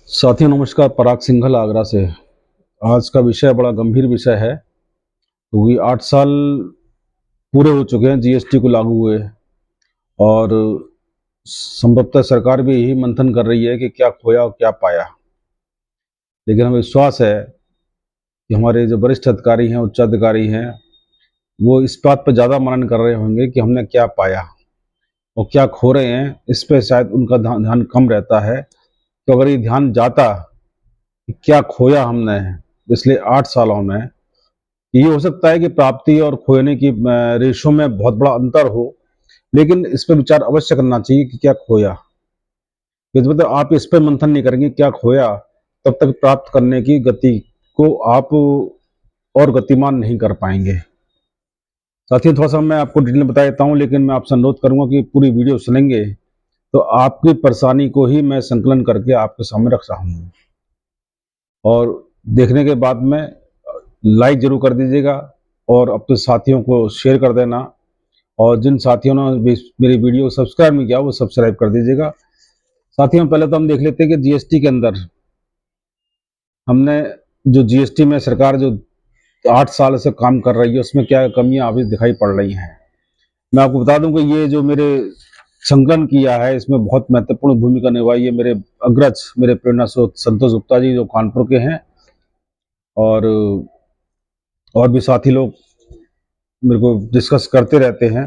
साथियों नमस्कार। पराग सिंघल आगरा से। आज का विषय बड़ा गंभीर विषय है क्योंकि 8 साल पूरे हो चुके हैं जीएसटी को लागू हुए और संभवतः सरकार भी यही मंथन कर रही है कि क्या खोया और क्या पाया। लेकिन हमें विश्वास है कि हमारे जो वरिष्ठ अधिकारी हैं, उच्चाधिकारी हैं, वो इस बात पर ज़्यादा मनन कर रहे होंगे कि हमने क्या पाया और क्या खो रहे हैं। इस पे शायद उनका ध्यान कम रहता है। तो अगर ये ध्यान जाता कि क्या खोया हमने पिछले 8 सालों में, ये हो सकता है कि प्राप्ति और खोने की रेशो में बहुत बड़ा अंतर हो, लेकिन इस पे विचार अवश्य करना चाहिए कि क्या खोया। यदि मतलब आप इस पे मंथन नहीं करेंगे क्या खोया, तब तक प्राप्त करने की गति को आप और गतिमान नहीं कर पाएंगे। साथियों थोड़ा सा मैं आपको डिटेल में बता देता हूँ, लेकिन मैं आपसे अनुरोध करूंगा कि पूरी वीडियो सुनेंगे तो आपकी परेशानी को ही मैं संकलन करके आपके सामने रख रहा हूँ। और देखने के बाद में लाइक जरूर कर दीजिएगा और अपने साथियों को शेयर कर देना। और जिन साथियों ने मेरी वीडियो को सब्सक्राइब नहीं किया वो सब्सक्राइब कर दीजिएगा। साथियों पहले तो हम देख लेते हैं कि जीएसटी के अंदर हमने जो जीएसटी में सरकार जो 8 साल से काम कर रही है उसमें क्या कमियां अभी दिखाई पड़ रही हैं। मैं आपको बता दूं कि ये जो मेरे संकलन किया है इसमें बहुत महत्वपूर्ण भूमिका निभाई है मेरे अग्रज, मेरे प्रेरणा स्रोत संतोष गुप्ता जी, जो कानपुर के हैं। और भी साथी लोग मेरे को डिस्कस करते रहते हैं।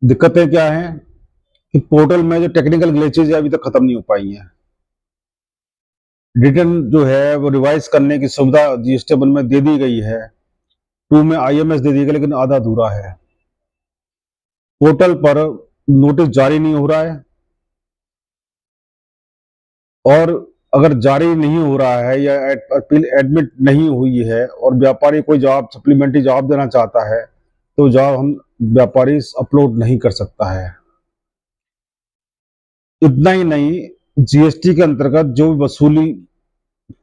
दिक्कतें क्या हैं कि पोर्टल में जो टेक्निकल ग्लिचेज है अभी तक खत्म नहीं हो पाई हैं। रिटर्न जो है वो रिवाइज करने की सुविधा जीएसटी में दे दी गई है, 2 में आईएमएस दे दी गई, लेकिन आधा अधूरा है। पोर्टल पर नोटिस जारी नहीं हो रहा है, और अगर जारी नहीं हो रहा है या अपील एडमिट नहीं हुई है और व्यापारी कोई जवाब सप्लीमेंट्री जवाब देना चाहता है तो जवाब हम व्यापारी अपलोड नहीं कर सकता है। इतना ही नहीं, जीएसटी के अंतर्गत जो वसूली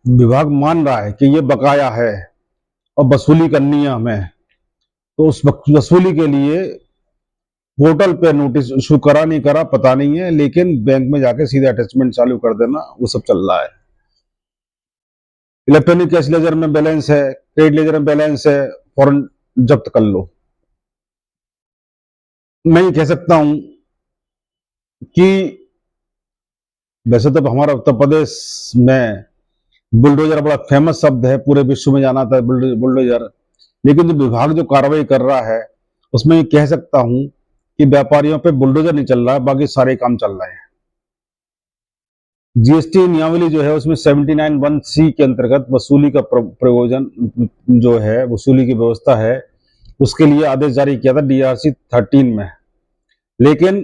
विभाग मान रहा है कि ये बकाया है और वसूली करनी है हमें, तो उस वसूली के लिए पोर्टल पे नोटिस इशू करा नहीं करा पता नहीं है, लेकिन बैंक में जाके सीधे अटैचमेंट चालू कर देना वो सब चल रहा है। इलेक्ट्रॉनिक कैश लेजर में बैलेंस है, क्रेडिट लेजर में बैलेंस है, फौरन जब्त कर लो। मैं ये कह सकता हूं कि वैसे तो हमारा उत्तर प्रदेश में बुलडोजर बड़ा फेमस शब्द है, पूरे विश्व में जाना था बुलडोजर। लेकिन जो विभाग जो कार्रवाई कर रहा है उसमें ये कह सकता हूं कि व्यापारियों पे बुलडोजर नहीं चल रहा है, बाकी सारे काम चल रहे हैं। जीएसटी नियमावली जो है उसमें 79(1)(c) के अंतर्गत वसूली का प्रयोजन जो है, वसूली की व्यवस्था है, उसके लिए आदेश जारी किया था डीआरसी 13 में। लेकिन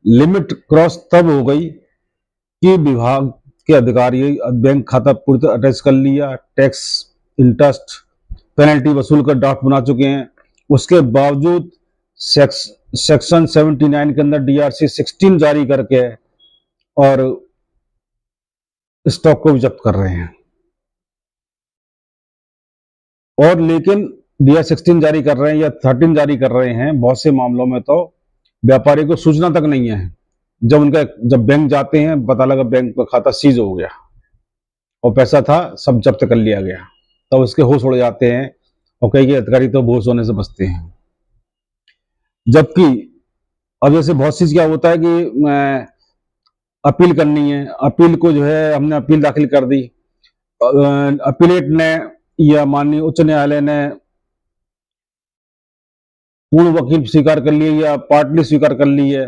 लिमिट क्रॉस तब हो गई कि विभाग के अधिकारी बैंक खाता पूरी तरह अटैच कर लिया, टैक्स, इंटरेस्ट, पेनल्टी वसूल कर ड्राफ्ट बना चुके हैं। उसके बावजूद सेक्शन 79 के अंदर डीआरसी 16 जारी करके और स्टॉक को भी जब्त कर रहे हैं। और लेकिन डीआर 16 जारी कर रहे हैं या 13 जारी कर रहे हैं, बहुत से मामलों में तो व्यापारी को सूचना तक नहीं है। जब बैंक जाते हैं पता लगा बैंक का खाता सीज हो गया और पैसा था सब जब्त कर लिया गया, तब उसके होश उड़ जाते हैं और कई अधिकारी तो बेहोश होने से बचते हैं। जबकि अब जैसे बहुत चीज क्या होता है कि अपील करनी है, अपील को जो है हमने अपील दाखिल कर दी, अपीलेट ने या माननीय उच्च न्यायालय ने पूर्ण वकील स्वीकार कर लिए या पार्टली स्वीकार कर ली है,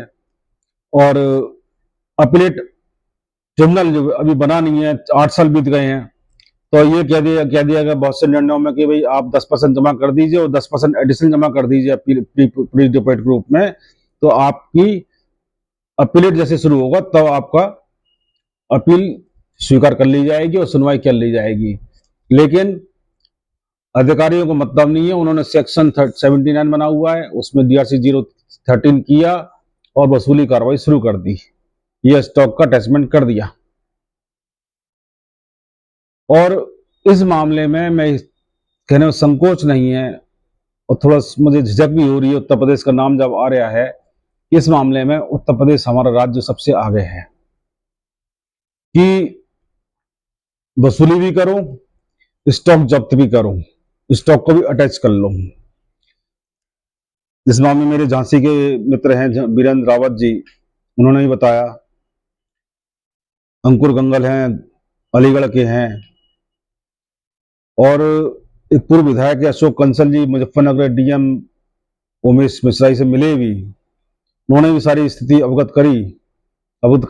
और अपीलेट ट्रिब्यूनल जो अभी बना नहीं है, 8 साल बीत गए हैं, तो ये कह दिया गया बहुत से निर्णयों में कि भाई आप 10% जमा कर दीजिए और 10% एडिशनल जमा कर दीजिए प्री डिपॉजिट ग्रुप में, तो आपकी अपीलेट जैसे शुरू होगा तब आपका अपील स्वीकार कर ली जाएगी और सुनवाई कर ली जाएगी। लेकिन अधिकारियों को मतलब नहीं है, उन्होंने सेक्शन 79 बना हुआ है, उसमें डीआरसी 013 किया और वसूली कार्रवाई शुरू कर दी, यह स्टॉक का अटैचमेंट कर दिया। और इस मामले में मैं कहने में संकोच नहीं है और थोड़ा मुझे झिझक भी हो रही है, उत्तर प्रदेश का नाम जब आ रहा है, इस मामले में उत्तर प्रदेश हमारा राज्य सबसे आगे है। कि वसूली भी करो, स्टॉक जब्त भी करो, स्टॉक को भी अटैच कर लो। इस मामले में मेरे झांसी के मित्र हैं वीरेंद्र रावत जी, उन्होंने भी बताया। अंकुर गंगल हैं, अलीगढ़ के हैं, और एक पूर्व विधायक अशोक कंसल जी मुजफ्फरनगर डीएम उमेश मिश्रा से मिले भी। उन्होंने भी सारी स्थिति अवगत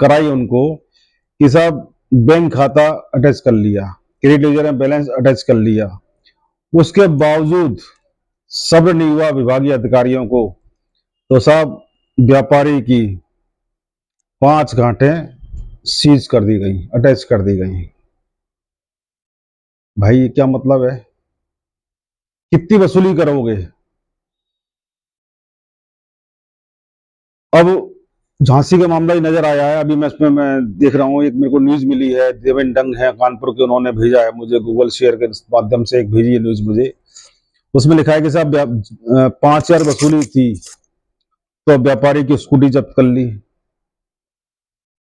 कराई उनको कि साहब बैंक खाता अटैच कर लिया, क्रेडिट लेजर में बैलेंस अटैच कर लिया, उसके बावजूद सब्र नहीं हुआ विभागीय अधिकारियों को, तो साहब व्यापारी की 5 गांठें सीज कर दी गई, अटैच कर दी गई। भाई ये क्या मतलब है? कितनी वसूली करोगे? अब झांसी का मामला ही नजर आया है। अभी मैं देख रहा हूँ, एक मेरे को न्यूज मिली है, देवेन डंग है कानपुर के, उन्होंने भेजा है मुझे, गूगल शेयर के माध्यम से एक भेजी है न्यूज मुझे। उसमें लिखा है कि साहब 5,000 वसूली थी तो व्यापारी की स्कूटी जब्त कर ली।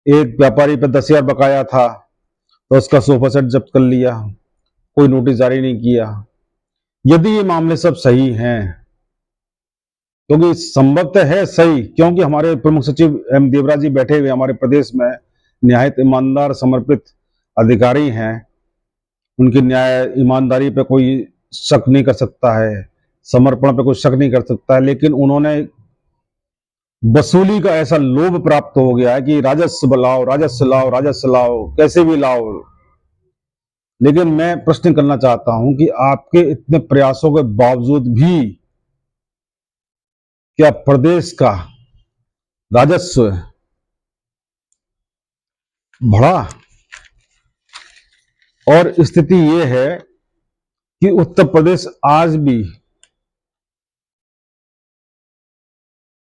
एक व्यापारी पे 10,000 बकाया था तो उसका सोफा सेट जब्त कर लिया, कोई नोटिस जारी नहीं किया। यदि ये मामले सब सही हैं, क्योंकि संभवतः है सही, क्योंकि हमारे प्रमुख सचिव एम देवराज जी बैठे हुए हमारे प्रदेश में, निहायत ईमानदार समर्पित अधिकारी हैं, उनकी न्याय ईमानदारी पे कोई शक नहीं कर सकता है, समर्पण पे कोई शक नहीं कर सकता है, लेकिन उन्होंने वसूली का ऐसा लोभ प्राप्त हो गया है कि राजस्व लाओ, राजस्व लाओ, राजस्व लाओ, कैसे भी लाओ। लेकिन मैं प्रश्न करना चाहता हूं कि आपके इतने प्रयासों के बावजूद भी क्या प्रदेश का राजस्व बढ़ा? और स्थिति यह है कि उत्तर प्रदेश आज भी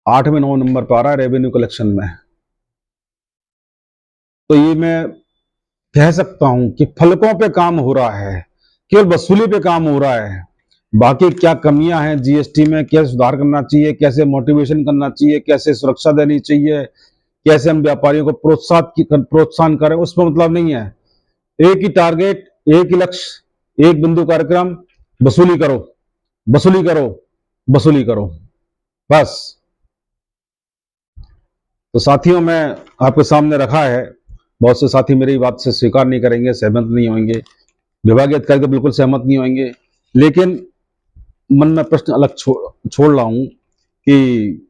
8वें 9 नंबर पर आ रहा है रेवेन्यू कलेक्शन में। तो ये मैं कह सकता हूं कि फलकों पे काम हो रहा है, केवल वसूली पे काम हो रहा है। बाकी क्या कमियां हैं जीएसटी में, कैसे सुधार करना चाहिए, कैसे मोटिवेशन करना चाहिए, कैसे सुरक्षा देनी चाहिए, कैसे हम व्यापारियों को प्रोत्साहन करें, उस पर मतलब नहीं है। एक ही टारगेट, एक ही लक्ष्य, एक बिंदु कार्यक्रम, वसूली करो, वसूली करो, वसूली करो, बस। तो साथियों, मैं आपके सामने रखा है, बहुत से साथी मेरी बात से स्वीकार नहीं करेंगे, सहमत नहीं होंगे, विभागीय अधिकारी तो बिल्कुल सहमत नहीं होंगे, लेकिन मन में प्रश्न अलग छोड़ रहा हूं कि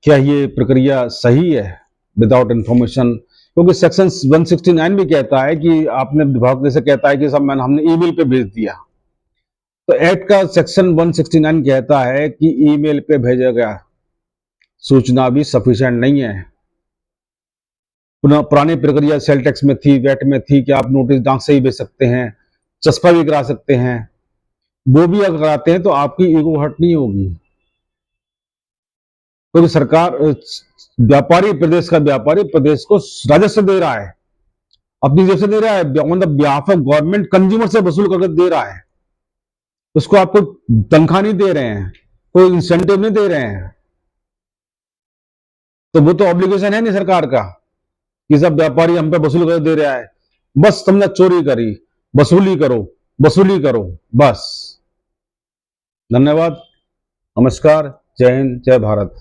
क्या ये प्रक्रिया सही है विदाउट इंफॉर्मेशन? क्योंकि सेक्शन 169 भी कहता है कि आपने विभाग जैसे कहता है कि सब हमने ईमेल पे भेज दिया, तो एक्ट का सेक्शन 169 कहता है कि ईमेल पे भेजा गया सूचना भी सफिशिएंट नहीं है। पुनः पुरानी प्रक्रिया सेल टैक्स में थी, वेट में थी कि आप नोटिस डाक से ही भेज सकते हैं, चस्पा भी करा सकते हैं। वो भी अगर कराते हैं तो आपकी ईगो हर्ट नहीं होगी, क्योंकि सरकार व्यापारी, प्रदेश का व्यापारी प्रदेश को राजस्व दे रहा है, अपनी जेब से दे रहा है, on the behalf of government consumer से वसूल करके दे रहा है। उसको आपको तनख्वाह नहीं दे रहे हैं, कोई इंसेंटिव नहीं दे रहे हैं, तो वो तो ऑब्लिगेशन है नहीं सरकार का कि सब व्यापारी हम पे वसूल कर दे रहा है, बस तुमने चोरी करी, वसूली करो, वसूली करो, बस। धन्यवाद, नमस्कार, जय हिंद, जय भारत।